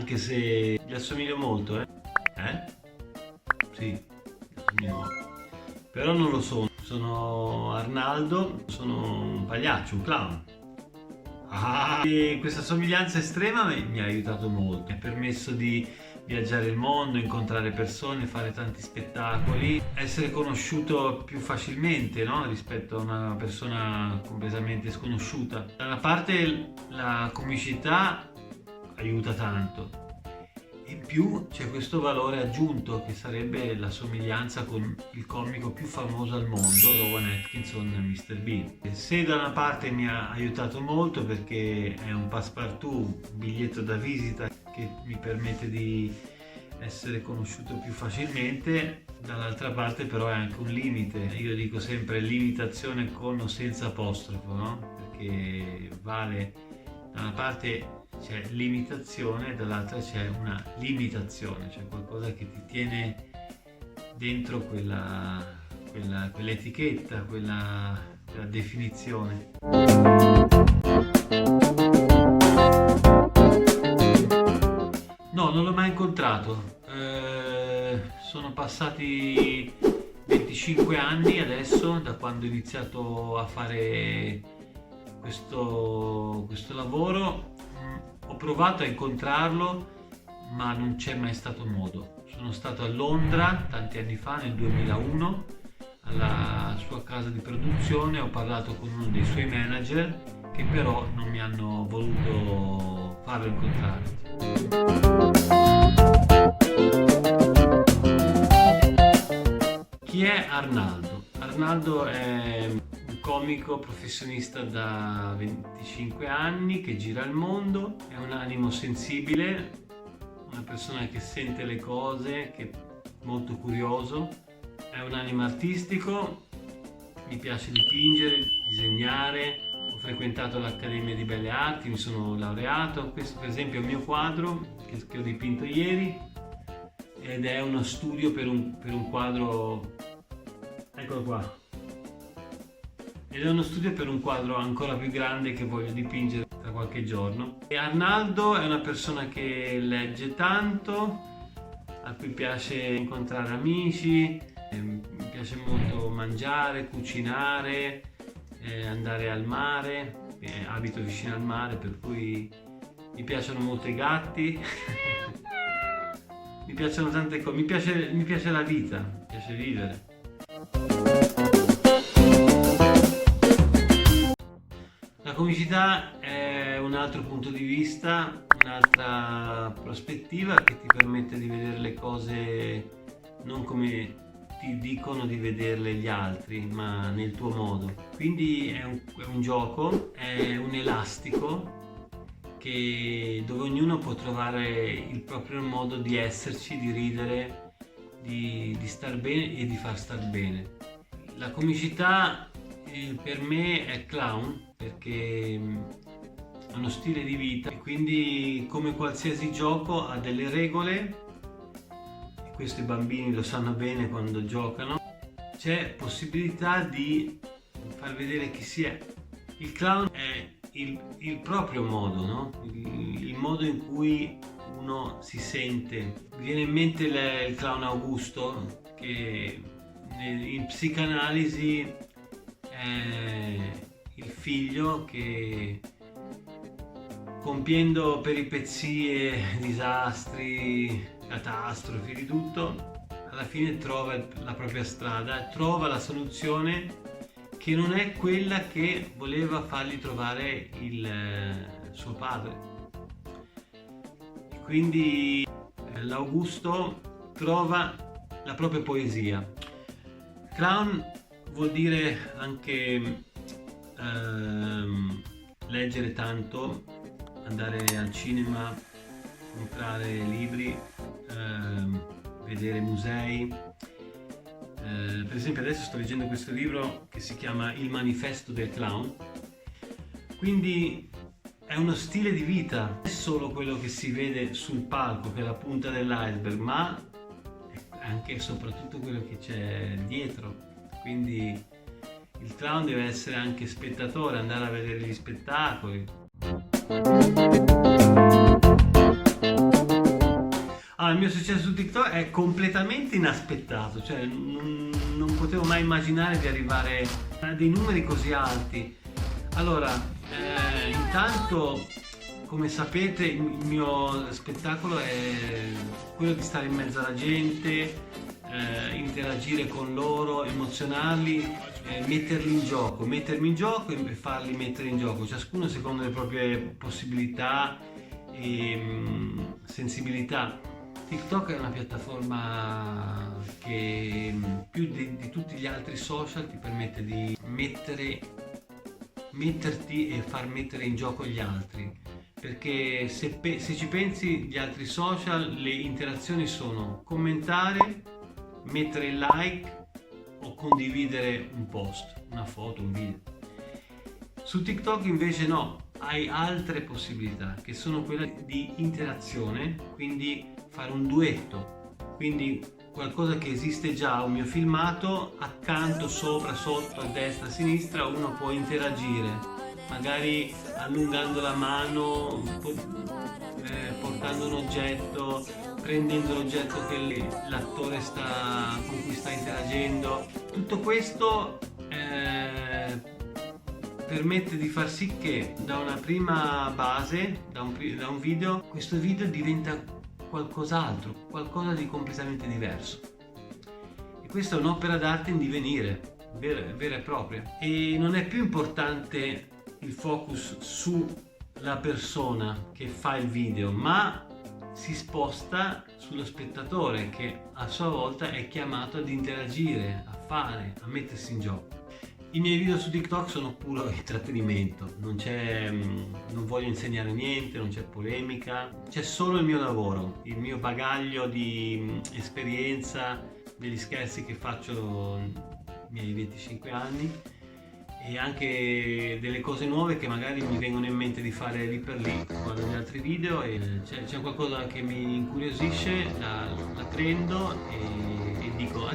anche se gli assomiglio molto, Sì, gli assomiglio molto. Però non lo sono. Sono Arnaldo, sono un pagliaccio, un clown. E questa somiglianza estrema mi ha aiutato molto, mi ha permesso di viaggiare il mondo, incontrare persone, fare tanti spettacoli, essere conosciuto più facilmente, no? Rispetto a una persona completamente sconosciuta. Da una parte la comicità aiuta tanto, in più c'è questo valore aggiunto che sarebbe la somiglianza con il comico più famoso al mondo, Rowan Atkinson, Mr. Bean. Se da una parte mi ha aiutato molto perché è un passepartout, un biglietto da visita che mi permette di essere conosciuto più facilmente, dall'altra parte però è anche un limite. Io dico sempre limitazione con o senza apostrofo, no? Perché vale da una parte c'è limitazione, dall'altra c'è una limitazione, cioè qualcosa che ti tiene dentro quell'etichetta, quella definizione. No, non l'ho mai incontrato. Sono passati 25 anni adesso da quando ho iniziato a fare questo lavoro. Ho provato a incontrarlo, ma non c'è mai stato modo. Sono stato a Londra tanti anni fa, nel 2001, alla sua casa di produzione, ho parlato con uno dei suoi manager che però non mi hanno voluto farlo incontrare. Chi è Arnaldo? Arnaldo è un comico professionista da 25 anni che gira il mondo, è un animo sensibile, una persona che sente le cose, che è molto curioso, è un animo artistico, mi piace dipingere, disegnare, ho frequentato l'Accademia di Belle Arti, mi sono laureato. Questo per esempio è il mio quadro che ho dipinto ieri ed è uno studio per un quadro, eccolo qua, ed è uno studio per un quadro ancora più grande che voglio dipingere tra qualche giorno. E Arnaldo è una persona che legge tanto, a cui piace incontrare amici, mi piace molto mangiare, cucinare, andare al mare, abito vicino al mare per cui mi piacciono molto i gatti, mi piacciono tante cose, mi piace la vita, mi piace vivere. La comicità è un altro punto di vista, un'altra prospettiva che ti permette di vedere le cose non come ti dicono di vederle gli altri, ma nel tuo modo. Quindi è un gioco, è un elastico dove ognuno può trovare il proprio modo di esserci, di ridere, di star bene e di far star bene. La comicità per me è clown perché è uno stile di vita e quindi come qualsiasi gioco ha delle regole. Questo i bambini lo sanno bene quando giocano. C'è possibilità di far vedere chi si è. Il clown è il proprio modo, no? Il modo in cui uno si sente. Mi viene in mente il clown Augusto, che in psicanalisi è il figlio che, compiendo peripezie, disastri, catastrofi, di tutto, alla fine trova la propria strada, trova la soluzione che non è quella che voleva fargli trovare il suo padre. E quindi l'Augusto trova la propria poesia. Clown vuol dire anche leggere tanto, andare al cinema, comprare libri, vedere musei. Per esempio adesso sto leggendo questo libro che si chiama Il manifesto del clown, quindi è uno stile di vita, non è solo quello che si vede sul palco che è la punta dell'iceberg, ma anche e soprattutto quello che c'è dietro. Quindi il clown deve essere anche spettatore, andare a vedere gli spettacoli. Ma il mio successo su TikTok è completamente inaspettato, cioè non potevo mai immaginare di arrivare a dei numeri così alti. Allora, intanto, come sapete, il mio spettacolo è quello di stare in mezzo alla gente, interagire con loro, emozionarli, mettermi in gioco e farli mettere in gioco, ciascuno secondo le proprie possibilità e sensibilità. TikTok è una piattaforma che più di tutti gli altri social ti permette di metterti e far mettere in gioco gli altri, perché se ci pensi, gli altri social, le interazioni sono commentare, mettere il like o condividere un post, una foto, un video. Su TikTok invece no, hai altre possibilità che sono quelle di interazione, quindi fare un duetto, quindi qualcosa che esiste già, un mio filmato, accanto, sopra, sotto, a destra, a sinistra, uno può interagire, magari allungando la mano, portando un oggetto, prendendo l'oggetto che l'attore con cui sta interagendo. Tutto questo permette di far sì che da una prima base, da un video, questo video diventa qualcos'altro, qualcosa di completamente diverso. E questa è un'opera d'arte in divenire, vera e propria. E non è più importante il focus sulla persona che fa il video, ma si sposta sullo spettatore che a sua volta è chiamato ad interagire, a fare, a mettersi in gioco. I miei video su TikTok sono puro intrattenimento, non voglio insegnare niente, non c'è polemica, c'è solo il mio lavoro, il mio bagaglio di esperienza, degli scherzi che faccio nei miei 25 anni e anche delle cose nuove che magari mi vengono in mente di fare lì per lì, guardo gli altri video e c'è qualcosa che mi incuriosisce, la prendo e dico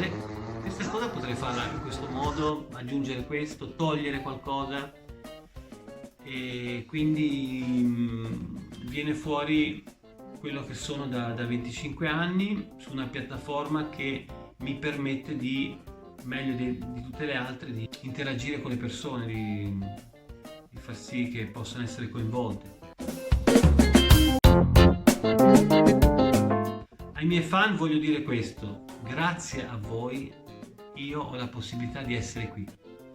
questa cosa potrei farla in questo modo, aggiungere questo, togliere qualcosa, e quindi viene fuori quello che sono da 25 anni su una piattaforma che mi permette meglio di tutte le altre, di interagire con le persone, di far sì che possano essere coinvolte. Ai miei fan voglio dire questo: grazie a voi io ho la possibilità di essere qui,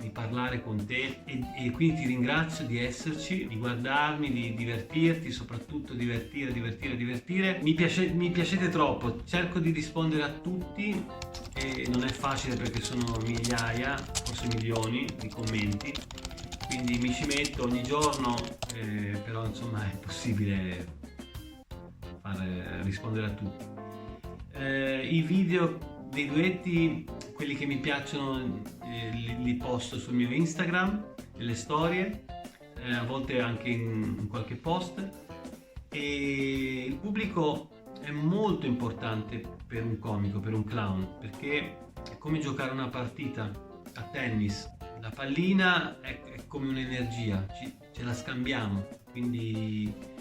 di parlare con te e quindi ti ringrazio di esserci, di guardarmi, di divertirti, soprattutto divertire. Mi piacete troppo, cerco di rispondere a tutti e non è facile perché sono migliaia, forse milioni di commenti, quindi mi ci metto ogni giorno, però insomma è possibile rispondere a tutti. I video dei duetti, quelli che mi piacciono, li posto sul mio Instagram, nelle storie, a volte anche in qualche post, e il pubblico è molto importante per un comico, per un clown, perché è come giocare una partita a tennis, la pallina è come un'energia, ce la scambiamo, quindi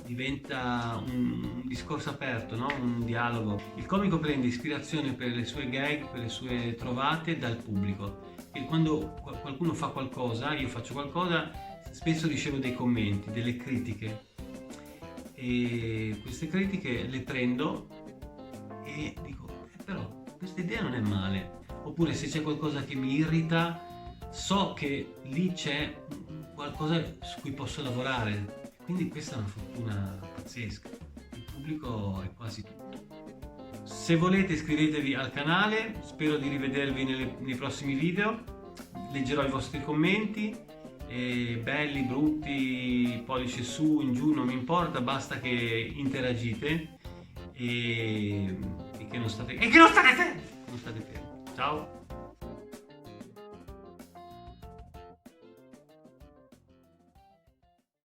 diventa un discorso aperto, no? Un dialogo. Il comico prende ispirazione per le sue gag, per le sue trovate dal pubblico, e quando qualcuno fa qualcosa, io faccio qualcosa, spesso ricevo dei commenti, delle critiche, e queste critiche le prendo e dico però questa idea non è male, oppure se c'è qualcosa che mi irrita so che lì c'è qualcosa su cui posso lavorare. Quindi questa è una fortuna pazzesca, il pubblico è quasi tutto. Se volete iscrivetevi al canale, spero di rivedervi nei prossimi video, leggerò i vostri commenti, belli, brutti, pollice su, in giù, non mi importa, basta che interagite e che non state fermi. Ciao!